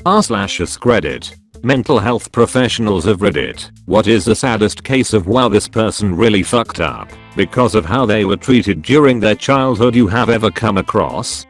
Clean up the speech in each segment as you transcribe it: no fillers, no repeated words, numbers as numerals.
r/AskReddit. Mental health professionals of Reddit. What is the saddest case of wow, this person really fucked up because of how they were treated during their childhood you have ever come across?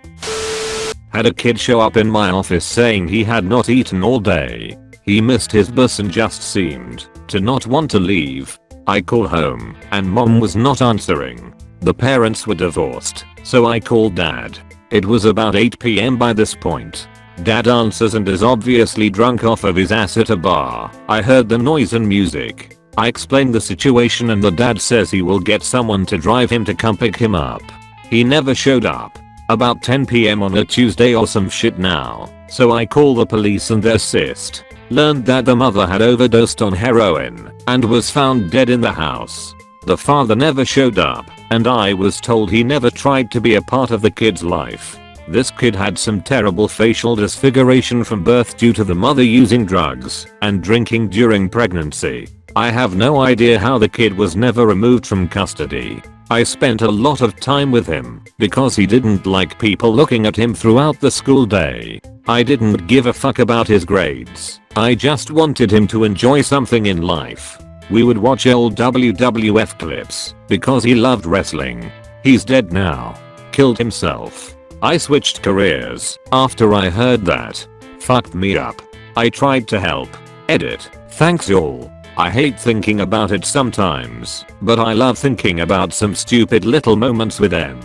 Had a kid show up in my office saying he had not eaten all day. He missed his bus and just seemed to not want to leave. I called home and mom was not answering. The parents were divorced, so I called dad. It was about 8 PM by this point. Dad answers and is obviously drunk off of his ass at a bar. I heard the noise and music. I explained the situation and the dad says he will get someone to drive him to come pick him up. He never showed up. About 10 PM on a Tuesday or some shit now. So I call the police and their assist. Learned that the mother had overdosed on heroin and was found dead in the house. The father never showed up and I was told he never tried to be a part of the kid's life. This kid had some terrible facial disfiguration from birth due to the mother using drugs and drinking during pregnancy. I have no idea how the kid was never removed from custody. I spent a lot of time with him because he didn't like people looking at him throughout the school day. I didn't give a fuck about his grades. I just wanted him to enjoy something in life. We would watch old WWF clips because he loved wrestling. He's dead now. Killed himself. I switched careers after I heard that. Fucked me up. I tried to help. Edit. Thanks y'all. I hate thinking about it sometimes, but I love thinking about some stupid little moments with them.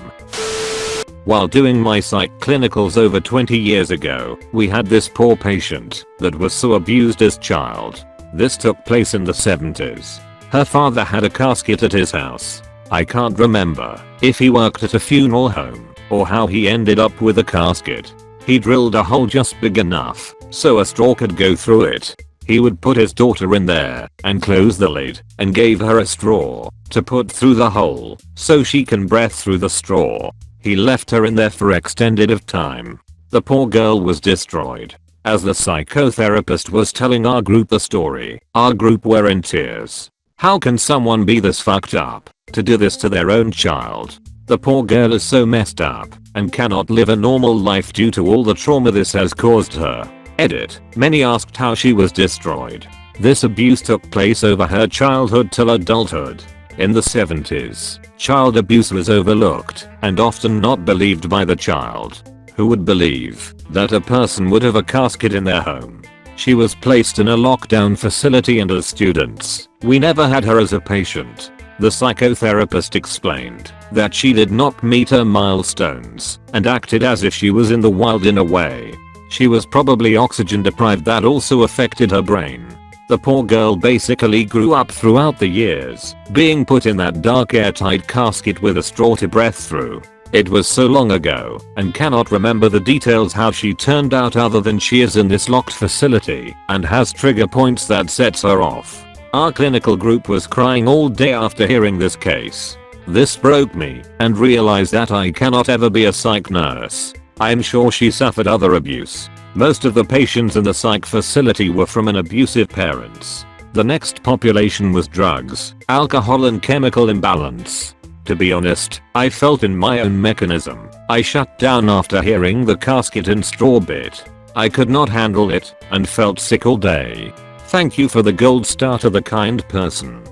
While doing my psych clinicals over 20 years ago, we had this poor patient that was so abused as child. This took place in the 70s. Her father had a casket at his house. I can't remember if he worked at a funeral home or how he ended up with a casket. He drilled a hole just big enough so a straw could go through it. He would put his daughter in there and close the lid and gave her a straw to put through the hole so she can breathe through the straw. He left her in there for extended of time. The poor girl was destroyed. As the psychotherapist was telling our group the story, our group were in tears. How can someone be this fucked up to do this to their own child? The poor girl is so messed up and cannot live a normal life due to all the trauma this has caused her. Edit. Many asked how she was destroyed. This abuse took place over her childhood till adulthood. In the 70s, child abuse was overlooked and often not believed by the child. Who would believe that a person would have a casket in their home? She was placed in a lockdown facility and as students, we never had her as a patient. The psychotherapist explained that she did not meet her milestones and acted as if she was in the wild in a way. She was probably oxygen deprived, that also affected her brain. The poor girl basically grew up throughout the years, being put in that dark airtight casket with a straw to breathe through. It was so long ago and cannot remember the details how she turned out other than she is in this locked facility and has trigger points that sets her off. Our clinical group was crying all day after hearing this case. This broke me and realized that I cannot ever be a psych nurse. I am sure she suffered other abuse. Most of the patients in the psych facility were from an abusive parents. The next population was drugs, alcohol and chemical imbalance. To be honest, I felt in my own mechanism. I shut down after hearing the casket and straw bit. I could not handle it and felt sick all day. Thank you for the gold star to the kind person.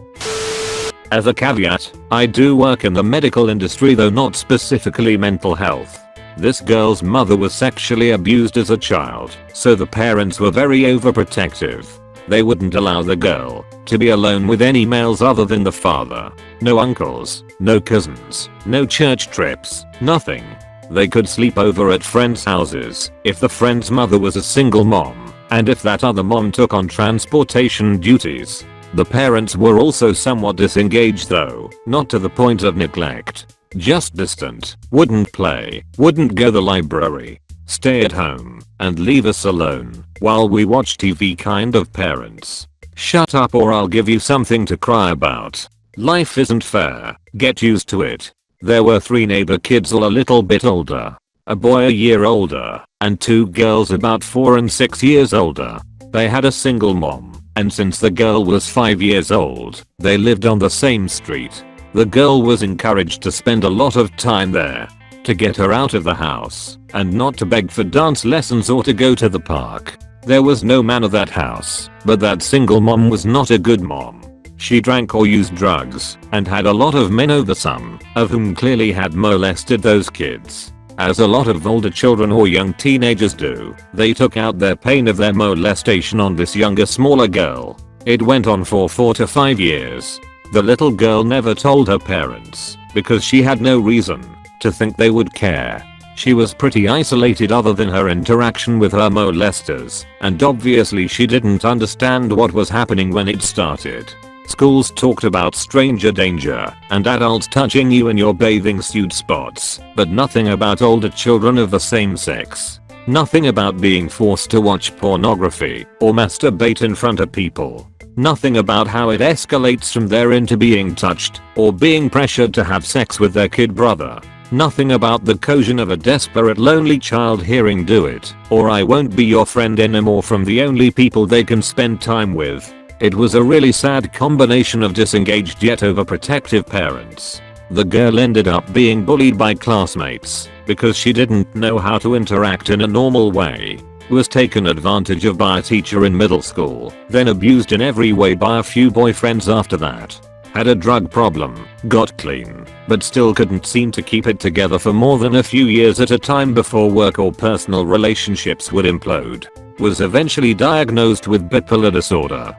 As a caveat, I do work in the medical industry, though not specifically mental health. This girl's mother was sexually abused as a child, so the parents were very overprotective. They wouldn't allow the girl to be alone with any males other than the father. No uncles, no cousins, no church trips, nothing. They could sleep over at friends' houses if the friend's mother was a single mom, and if that other mom took on transportation duties. The parents were also somewhat disengaged though, not to the point of neglect. Just distant, wouldn't play, wouldn't go the library, stay at home, and leave us alone while we watch TV kind of parents. Shut up or I'll give you something to cry about. Life isn't fair, get used to it. There were 3 neighbor kids all a little bit older, a boy a year older, and 2 girls about 4 and 6 years older. They had a single mom, and since the girl was 5 years old, they lived on the same street. The girl was encouraged to spend a lot of time there to get her out of the house and not to beg for dance lessons or to go to the park. There was no man at that house, but that single mom was not a good mom. She drank or used drugs and had a lot of men over, some of whom clearly had molested those kids. As a lot of older children or young teenagers do, they took out their pain of their molestation on this younger, smaller girl. It went on for 4 to 5 years. The little girl never told her parents because she had no reason to think they would care. She was pretty isolated other than her interaction with her molesters, and obviously she didn't understand what was happening when it started. Schools talked about stranger danger and adults touching you in your bathing suit spots, but nothing about older children of the same sex. Nothing about being forced to watch pornography or masturbate in front of people. Nothing about how it escalates from there into being touched or being pressured to have sex with their kid brother. Nothing about the coercion of a desperate lonely child hearing "do it or I won't be your friend anymore" from the only people they can spend time with. It was a really sad combination of disengaged yet overprotective parents. The girl ended up being bullied by classmates because she didn't know how to interact in a normal way. Was taken advantage of by a teacher in middle school, then abused in every way by a few boyfriends after that. Had a drug problem, got clean, but still couldn't seem to keep it together for more than a few years at a time before work or personal relationships would implode. Was eventually diagnosed with bipolar disorder.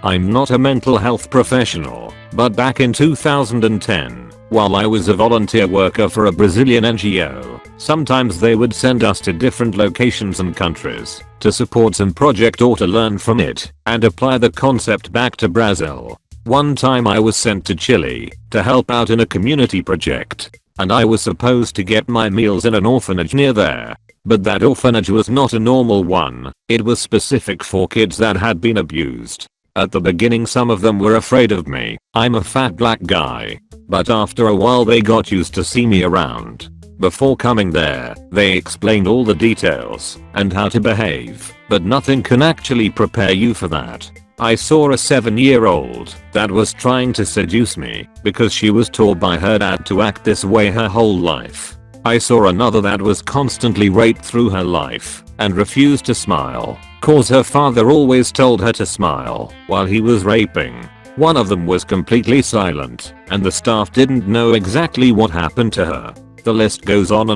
I'm not a mental health professional, but back in 2010, while I was a volunteer worker for a Brazilian NGO, sometimes they would send us to different locations and countries to support some project or to learn from it and apply the concept back to Brazil. One time I was sent to Chile to help out in a community project, and I was supposed to get my meals in an orphanage near there. But that orphanage was not a normal one. It was specific for kids that had been abused. At the beginning some of them were afraid of me. I'm a fat black guy. But after a while they got used to see me around. Before coming there, they explained all the details and how to behave, but nothing can actually prepare you for that. I saw a 7-year-old that was trying to seduce me because she was taught by her dad to act this way her whole life. I saw another that was constantly raped through her life and refused to smile cause her father always told her to smile while he was raping. One of them was completely silent and the staff didn't know exactly what happened to her. The list goes on,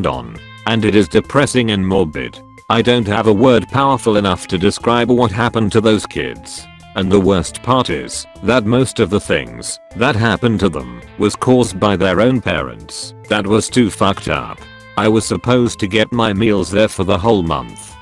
and it is depressing and morbid. I don't have a word powerful enough to describe what happened to those kids. And the worst part is that most of the things that happened to them was caused by their own parents. That was too fucked up. I was supposed to get my meals there for the whole month.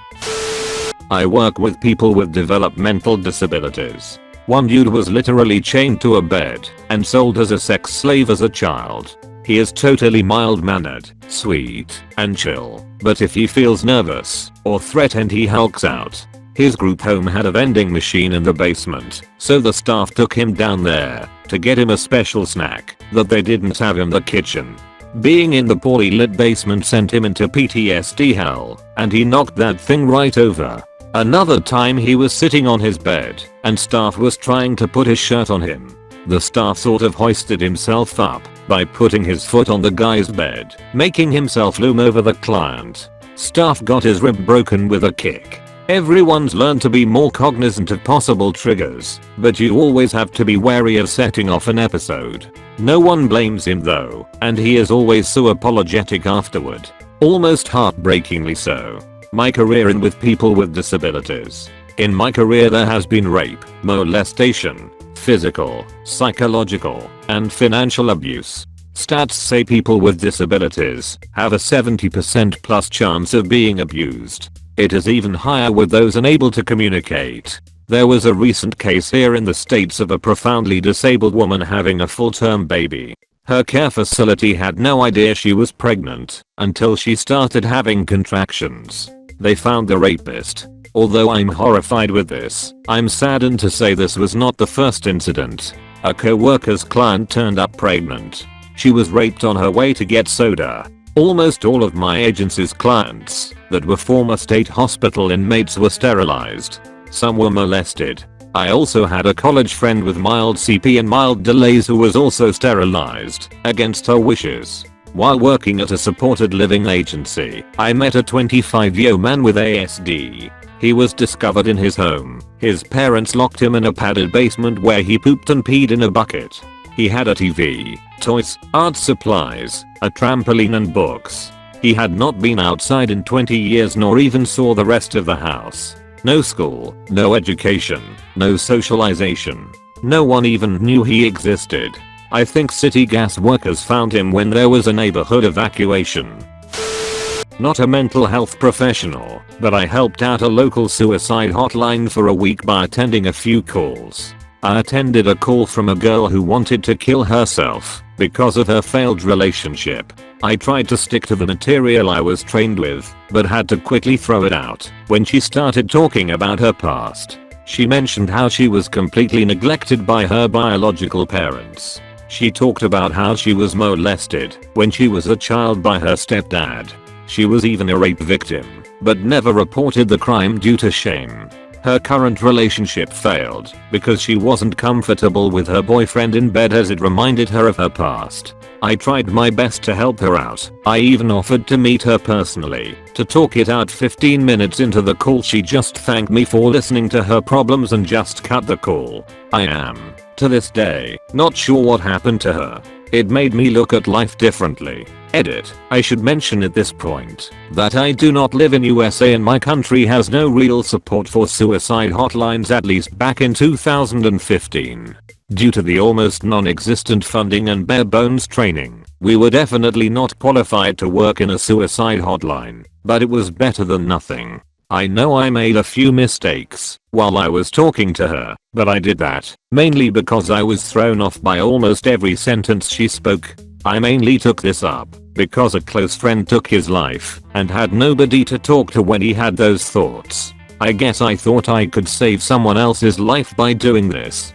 I work with people with developmental disabilities. One dude was literally chained to a bed and sold as a sex slave as a child. He is totally mild-mannered, sweet, and chill, but if he feels nervous or threatened he hulks out. His group home had a vending machine in the basement, so the staff took him down there to get him a special snack that they didn't have in the kitchen. Being in the poorly lit basement sent him into PTSD hell, and he knocked that thing right over. Another time he was sitting on his bed, and staff was trying to put his shirt on him. The staff sort of hoisted himself up by putting his foot on the guy's bed, making himself loom over the client. Staff got his rib broken with a kick. Everyone's learned to be more cognizant of possible triggers, but you always have to be wary of setting off an episode. No one blames him though, and he is always so apologetic afterward. Almost heartbreakingly so. My career in with people with disabilities. In my career there has been rape, molestation, physical, psychological, and financial abuse. Stats say people with disabilities have a 70% plus chance of being abused. It is even higher with those unable to communicate. There was a recent case here in the States of a profoundly disabled woman having a full-term baby. Her care facility had no idea she was pregnant until she started having contractions. They found the rapist. Although I'm horrified with this, I'm saddened to say this was not the first incident. A co-worker's client turned up pregnant. She was raped on her way to get soda. Almost all of my agency's clients that were former state hospital inmates were sterilized. Some were molested. I also had a college friend with mild CP and mild delays who was also sterilized against her wishes. While working at a supported living agency, I met a 25-year-old man with ASD. He was discovered in his home. His parents locked him in a padded basement where he pooped and peed in a bucket. He had a TV, toys, art supplies, a trampoline and books. He had not been outside in 20 years nor even saw the rest of the house. No school, no education, no socialization. No one even knew he existed. I think city gas workers found him when there was a neighborhood evacuation. Not a mental health professional, but I helped out a local suicide hotline for a week by attending a few calls. I attended a call from a girl who wanted to kill herself because of her failed relationship. I tried to stick to the material I was trained with, but had to quickly throw it out when she started talking about her past. She mentioned how she was completely neglected by her biological parents. She talked about how she was molested when she was a child by her stepdad. She was even a rape victim, but never reported the crime due to shame. Her current relationship failed because she wasn't comfortable with her boyfriend in bed as it reminded her of her past. I tried my best to help her out. I even offered to meet her personally to talk it out. 15 minutes into the call she just thanked me for listening to her problems and just cut the call. I am, to this day, not sure what happened to her. It made me look at life differently. Edit. I should mention at this point that I do not live in USA and my country has no real support for suicide hotlines, at least back in 2015. Due to the almost non-existent funding and bare bones training, we were definitely not qualified to work in a suicide hotline, but it was better than nothing. I know I made a few mistakes while I was talking to her, but I did that mainly because I was thrown off by almost every sentence she spoke. I mainly took this up because a close friend took his life and had nobody to talk to when he had those thoughts. I guess I thought I could save someone else's life by doing this.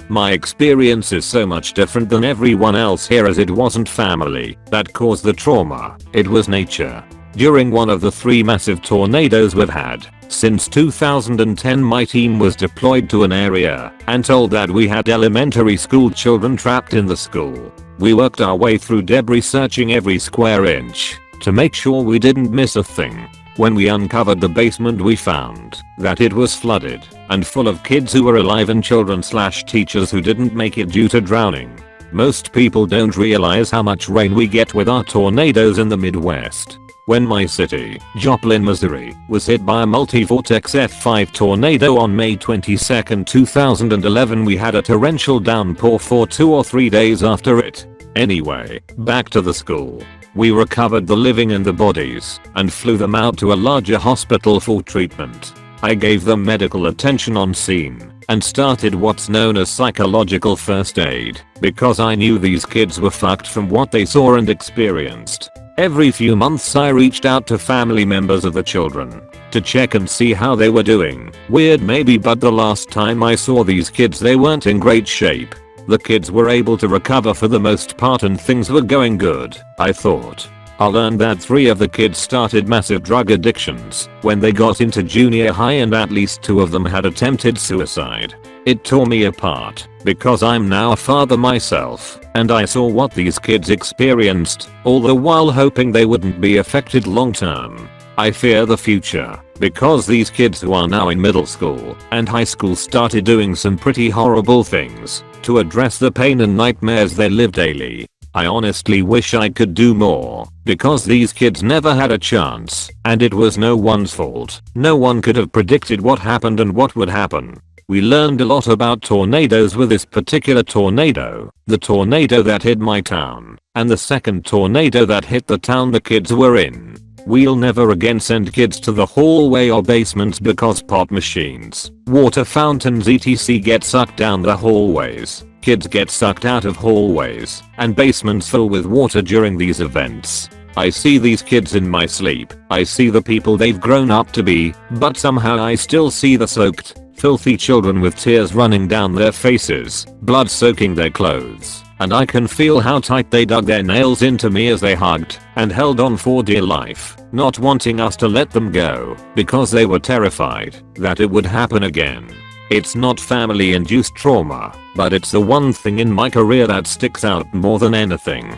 My experience is so much different than everyone else here, as it wasn't family that caused the trauma, it was nature. During one of the 3 massive tornadoes we've had since 2010, my team was deployed to an area and told that we had elementary school children trapped in the school. We worked our way through debris, searching every square inch to make sure we didn't miss a thing. When we uncovered the basement, we found that it was flooded and full of kids who were alive and children/teachers who didn't make it due to drowning. Most people don't realize how much rain we get with our tornadoes in the Midwest. When my city, Joplin, Missouri, was hit by a multi-vortex F5 tornado on May 22, 2011, we had a torrential downpour for 2 or 3 days after it. Anyway, back to the school. We recovered the living and the bodies and flew them out to a larger hospital for treatment. I gave them medical attention on scene and started what's known as psychological first aid because I knew these kids were fucked from what they saw and experienced. Every few months I reached out to family members of the children to check and see how they were doing. Weird maybe, but the last time I saw these kids they weren't in great shape. The kids were able to recover for the most part and things were going good, I thought. I learned that 3 of the kids started massive drug addictions when they got into junior high, and at least 2 of them had attempted suicide. It tore me apart because I'm now a father myself and I saw what these kids experienced, all the while hoping they wouldn't be affected long term. I fear the future because these kids who are now in middle school and high school started doing some pretty horrible things to address the pain and nightmares they live daily. I honestly wish I could do more because these kids never had a chance and it was no one's fault. No one could have predicted what happened and what would happen. We learned a lot about tornadoes with this particular tornado, the tornado that hit my town, and the second tornado that hit the town the kids were in. We'll never again send kids to the hallway or basements because pop machines, water fountains etc. get sucked down the hallways. Kids get sucked out of hallways and basements fill with water during these events. I see these kids in my sleep. I see the people they've grown up to be, but somehow I still see the soaked, filthy children with tears running down their faces, blood soaking their clothes, and I can feel how tight they dug their nails into me as they hugged and held on for dear life, not wanting us to let them go because they were terrified that it would happen again. It's not family-induced trauma, but it's the one thing in my career that sticks out more than anything.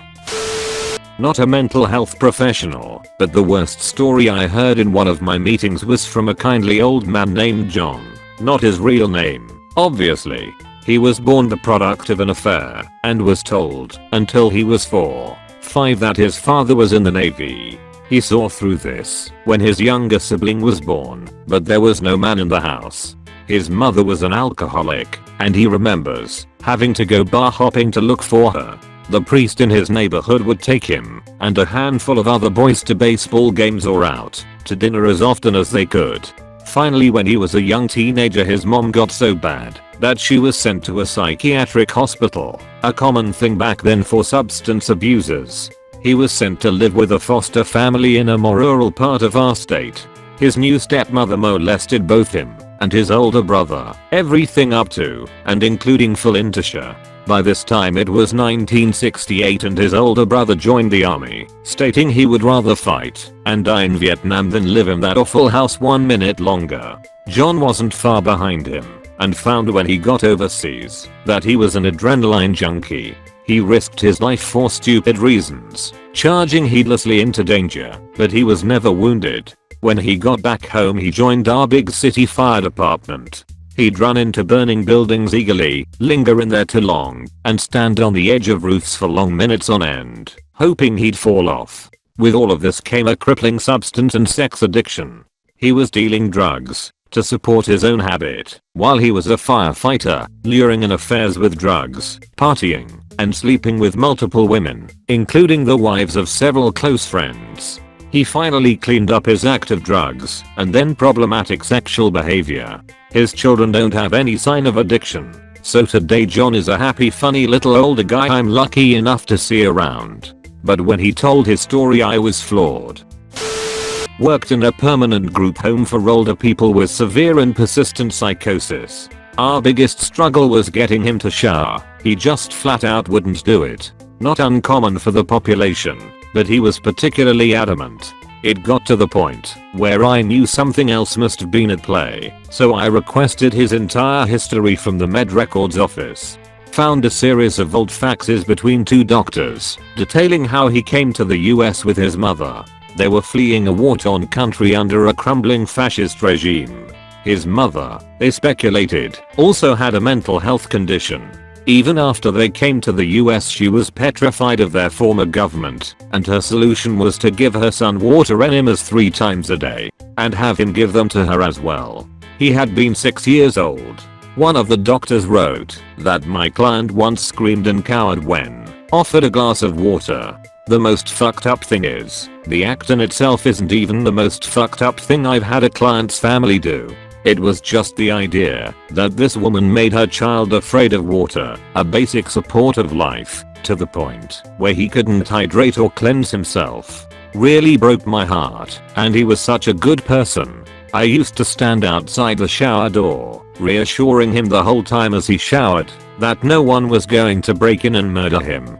not a mental health professional, but the worst story I heard in one of my meetings was from a kindly old man named John. Not his real name, obviously. He was born the product of an affair and was told until he was 5 that his father was in the Navy. He saw through this when his younger sibling was born, but there was no man in the house. His mother was an alcoholic, and he remembers having to go bar hopping to look for her. The priest in his neighborhood would take him and a handful of other boys to baseball games or out to dinner as often as they could. Finally, when he was a young teenager, his mom got so bad that she was sent to a psychiatric hospital, a common thing back then for substance abusers. He was sent to live with a foster family in a more rural part of our state. His new stepmother molested both him and his older brother, everything up to and including full intisha. By this time it was 1968 and his older brother joined the army, stating he would rather fight and die in Vietnam than live in that awful house 1 minute longer. John wasn't far behind him and found when he got overseas that he was an adrenaline junkie. He risked his life for stupid reasons, charging heedlessly into danger, but he was never wounded. When he got back home, he joined our big city fire department. He'd run into burning buildings eagerly, linger in there too long, and stand on the edge of roofs for long minutes on end, hoping he'd fall off. With all of this came a crippling substance and sex addiction. He was dealing drugs to support his own habit while he was a firefighter, luring in affairs with drugs, partying, and sleeping with multiple women, including the wives of several close friends. He finally cleaned up his act of drugs and then problematic sexual behavior. His children don't have any sign of addiction, so today John is a happy, funny little older guy I'm lucky enough to see around. But when he told his story, I was floored. Worked in a permanent group home for older people with severe and persistent psychosis. Our biggest struggle was getting him to shower. He just flat out wouldn't do it. Not uncommon for the population, but he was particularly adamant. It got to the point where I knew something else must have been at play, so I requested his entire history from the med records office. Found a series of old faxes between 2 doctors detailing how he came to the US with his mother. They were fleeing a war-torn country under a crumbling fascist regime. His mother, they speculated, also had a mental health condition. Even after they came to the US, she was petrified of their former government, and her solution was to give her son water enemas 3 times a day and have him give them to her as well. He had been 6 years old. One of the doctors wrote that my client once screamed and cowered when offered a glass of water. The most fucked up thing is, the act in itself isn't even the most fucked up thing I've had a client's family do. It was just the idea that this woman made her child afraid of water, a basic support of life, to the point where he couldn't hydrate or cleanse himself. Really broke my heart, and he was such a good person. I used to stand outside the shower door, reassuring him the whole time as he showered that no one was going to break in and murder him.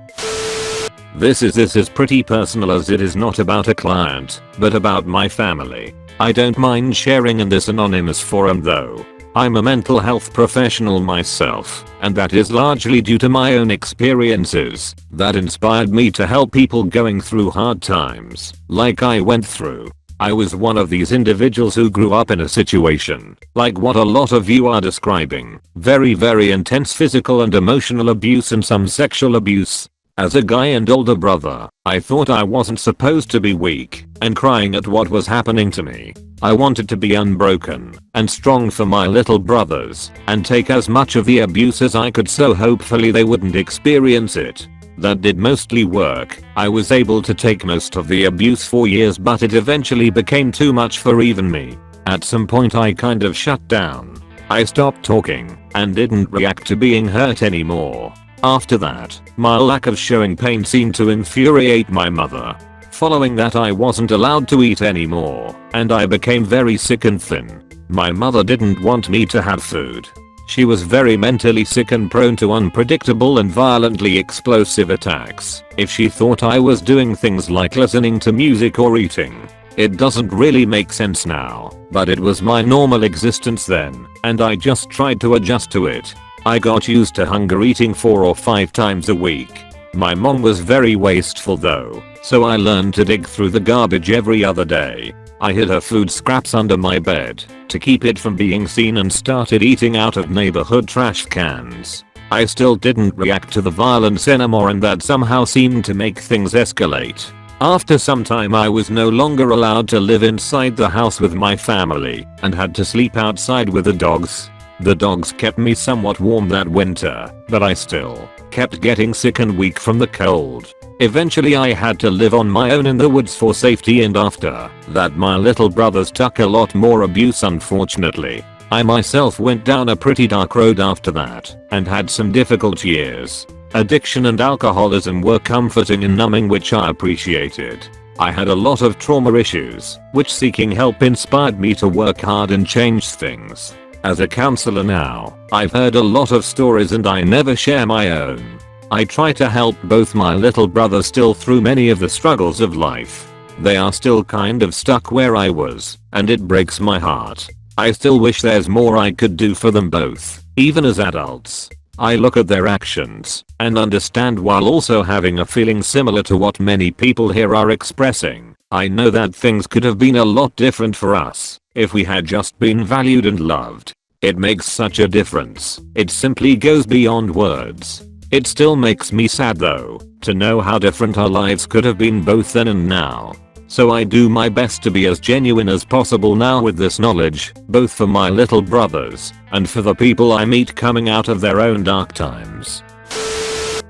This is pretty personal, as it is not about a client, but about my family. I don't mind sharing in this anonymous forum though. I'm a mental health professional myself, and that is largely due to my own experiences that inspired me to help people going through hard times, like I went through. I was one of these individuals who grew up in a situation like what a lot of you are describing. Very intense physical and emotional abuse and some sexual abuse. As a guy and older brother, I thought I wasn't supposed to be weak and crying at what was happening to me. I wanted to be unbroken and strong for my little brothers and take as much of the abuse as I could, so hopefully they wouldn't experience it. That did mostly work. I was able to take most of the abuse for years, but it eventually became too much for even me. At some point I kind of shut down. I stopped talking and didn't react to being hurt anymore. After that, my lack of showing pain seemed to infuriate my mother. Following that, I wasn't allowed to eat anymore, and I became very sick and thin. My mother didn't want me to have food. She was very mentally sick and prone to unpredictable and violently explosive attacks if she thought I was doing things like listening to music or eating. It doesn't really make sense now, but it was my normal existence then, and I just tried to adjust to it. I got used to hunger, eating 4 or 5 times a week. My mom was very wasteful though. So I learned to dig through the garbage every other day. I hid her food scraps under my bed to keep it from being seen and started eating out of neighborhood trash cans. I still didn't react to the violence anymore, and that somehow seemed to make things escalate. After some time I was no longer allowed to live inside the house with my family and had to sleep outside with the dogs. The dogs kept me somewhat warm that winter, but I still kept getting sick and weak from the cold. Eventually I had to live on my own in the woods for safety, and after that my little brothers took a lot more abuse unfortunately. I myself went down a pretty dark road after that and had some difficult years. Addiction and alcoholism were comforting and numbing, which I appreciated. I had a lot of trauma issues, which seeking help inspired me to work hard and change things. As a counselor now, I've heard a lot of stories and I never share my own. I try to help both my little brothers still through many of the struggles of life. They are still kind of stuck where I was, and it breaks my heart. I still wish there's more I could do for them both, even as adults. I look at their actions and understand, while also having a feeling similar to what many people here are expressing. I know that things could have been a lot different for us if we had just been valued and loved. It makes such a difference. It simply goes beyond words. It still makes me sad though, to know how different our lives could have been both then and now. So I do my best to be as genuine as possible now with this knowledge, both for my little brothers and for the people I meet coming out of their own dark times.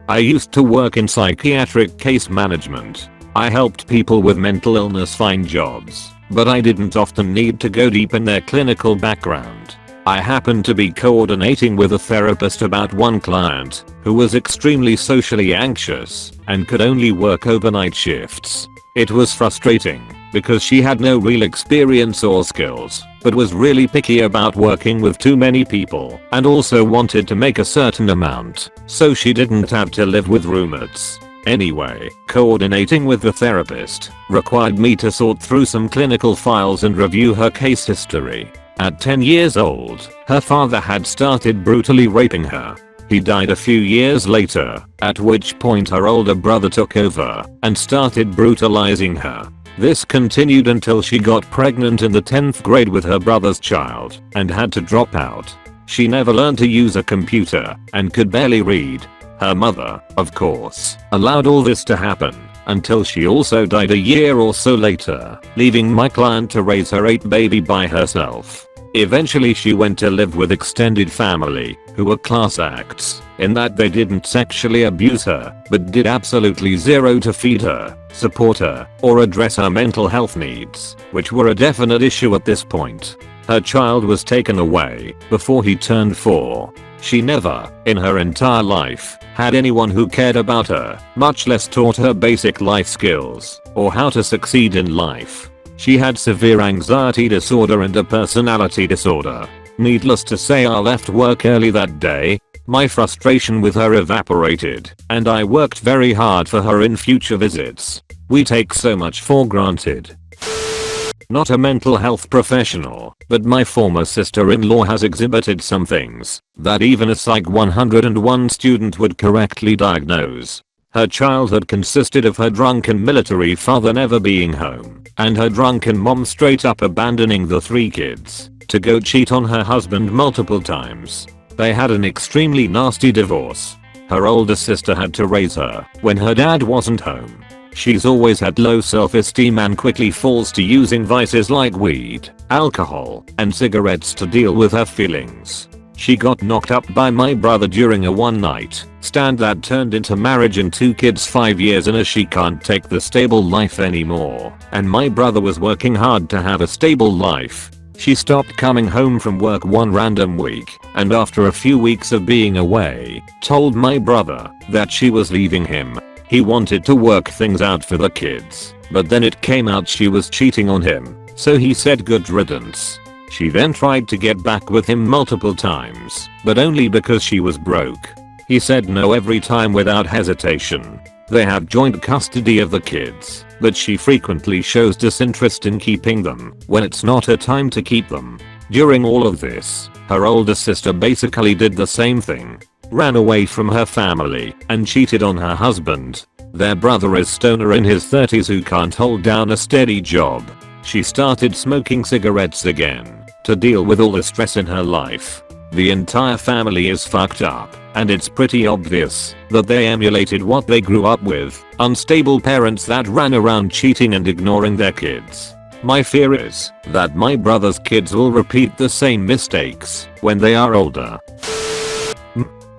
I used to work in psychiatric case management. I helped people with mental illness find jobs, but I didn't often need to go deep in their clinical background. I happened to be coordinating with a therapist about one client who was extremely socially anxious and could only work overnight shifts. It was frustrating because she had no real experience or skills, but was really picky about working with too many people and also wanted to make a certain amount, so she didn't have to live with roommates. Anyway, coordinating with the therapist required me to sort through some clinical files and review her case history. At 10 years old, her father had started brutally raping her. He died a few years later, at which point her older brother took over and started brutalizing her. This continued until she got pregnant in the 10th grade with her brother's child and had to drop out. She never learned to use a computer and could barely read. Her mother, of course, allowed all this to happen until she also died a year or so later, leaving my client to raise her 8th baby by herself. Eventually she went to live with extended family, who were class acts, in that they didn't sexually abuse her, but did absolutely zero to feed her, support her, or address her mental health needs, which were a definite issue at this point. Her child was taken away before he turned 4. She never, in her entire life, had anyone who cared about her, much less taught her basic life skills, or how to succeed in life. She had severe anxiety disorder and a personality disorder. Needless to say, I left work early that day. My frustration with her evaporated, and I worked very hard for her in future visits. We take so much for granted. Not a mental health professional, but my former sister-in-law has exhibited some things that even a Psych 101 student would correctly diagnose. Her childhood consisted of her drunken military father never being home, and her drunken mom straight up abandoning the 3 kids to go cheat on her husband multiple times. They had an extremely nasty divorce. Her older sister had to raise her when her dad wasn't home. She's always had low self-esteem and quickly falls to using vices like weed, alcohol, and cigarettes to deal with her feelings. She got knocked up by my brother during a one-night stand that turned into marriage and 2 kids 5 years in, as she can't take the stable life anymore, and my brother was working hard to have a stable life. She stopped coming home from work one random week, and after a few weeks of being away, told my brother that she was leaving him. He wanted to work things out for the kids, but then it came out she was cheating on him, so he said good riddance. She then tried to get back with him multiple times, but only because she was broke. He said no every time without hesitation. They have joint custody of the kids, but she frequently shows disinterest in keeping them when it's not her time to keep them. During all of this, her older sister basically did the same thing. Ran away from her family and cheated on her husband. Their brother is stoner in his 30s who can't hold down a steady job. She started smoking cigarettes again to deal with all the stress in her life. The entire family is fucked up, and it's pretty obvious that they emulated what they grew up with, unstable parents that ran around cheating and ignoring their kids. My fear is that my brother's kids will repeat the same mistakes when they are older.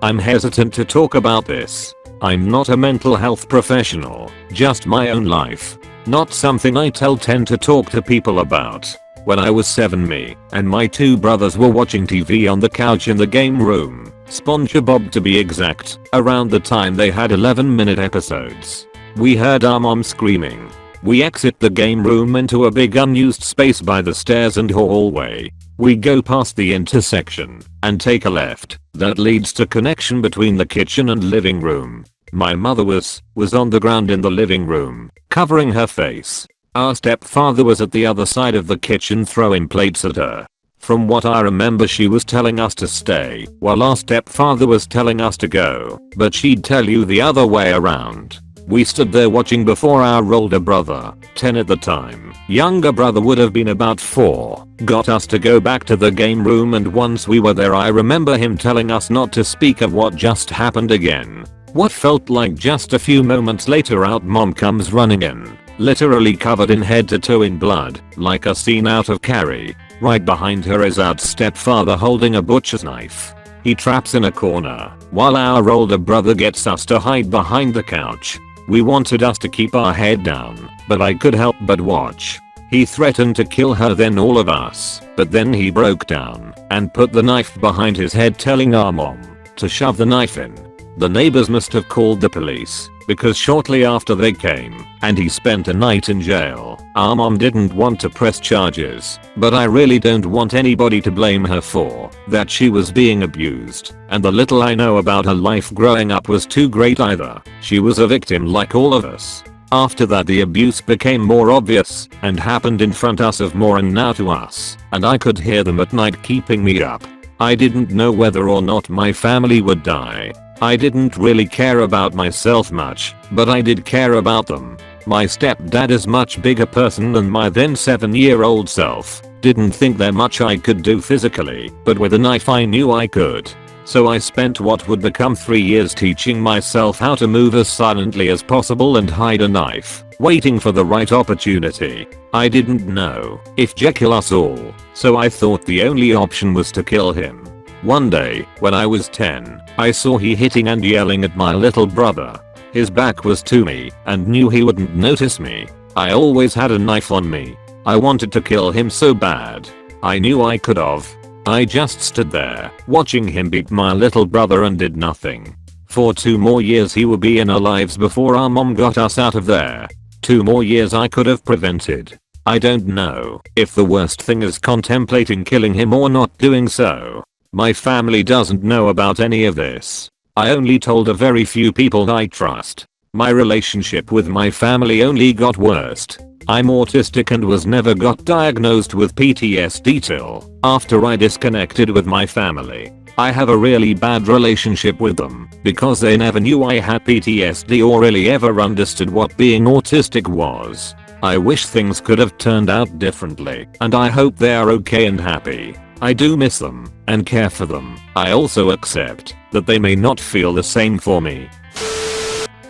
I'm hesitant to talk about this. I'm not a mental health professional, just my own life. Not something I tend to talk to people about. When I was 7, me and my 2 brothers were watching TV on the couch in the game room, SpongeBob to be exact, around the time they had 11-minute episodes. We heard our mom screaming. We exit the game room into a big unused space by the stairs and hallway. We go past the intersection and take a left that leads to connection between the kitchen and living room. My mother was on the ground in the living room, covering her face. Our stepfather was at the other side of the kitchen throwing plates at her. From what I remember, she was telling us to stay while our stepfather was telling us to go, but she'd tell you the other way around. We stood there watching before our older brother, 10 at the time, younger brother would have been about 4, got us to go back to the game room, and once we were there I remember him telling us not to speak of what just happened again. What felt like just a few moments later, out mom comes running in, literally covered in head to toe in blood, like a scene out of Carrie. Right behind her is our stepfather holding a butcher's knife. He traps in a corner, while our older brother gets us to hide behind the couch. We wanted us to keep our head down, but I could help but watch. He threatened to kill her, then all of us, but then he broke down and put the knife behind his head, telling our mom to shove the knife in. The neighbors must have called the police, because shortly after they came, and he spent a night in jail. Our mom didn't want to press charges, but I really don't want anybody to blame her for that. She was being abused, and the little I know about her life growing up was too great either. She was a victim like all of us. After that the abuse became more obvious and happened in front us of more and now to us, and I could hear them at night keeping me up. I didn't know whether or not my family would die. I didn't really care about myself much, but I did care about them. My stepdad is much bigger person than my then 7-year-old self. Didn't think there much I could do physically, but with a knife I knew I could. So I spent what would become 3 years teaching myself how to move as silently as possible and hide a knife, waiting for the right opportunity. I didn't know if Jekyll us all, so I thought the only option was to kill him. One day, when I was 10, I saw he hitting and yelling at my little brother. His back was to me and knew he wouldn't notice me. I always had a knife on me. I wanted to kill him so bad. I knew I could have. I just stood there, watching him beat my little brother and did nothing. For 2 more years he would be in our lives before our mom got us out of there. 2 more years I could have prevented. I don't know if the worst thing is contemplating killing him or not doing so. My family doesn't know about any of this. I only told a very few people I trust. My relationship with my family only got worse. I'm autistic and was never got diagnosed with PTSD till after I disconnected with my family. I have a really bad relationship with them because they never knew I had PTSD or really ever understood what being autistic was. I wish things could have turned out differently, and I hope they are okay and happy. I do miss them and care for them. I also accept that they may not feel the same for me.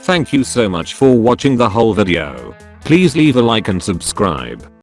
Thank you so much for watching the whole video. Please leave a like and subscribe.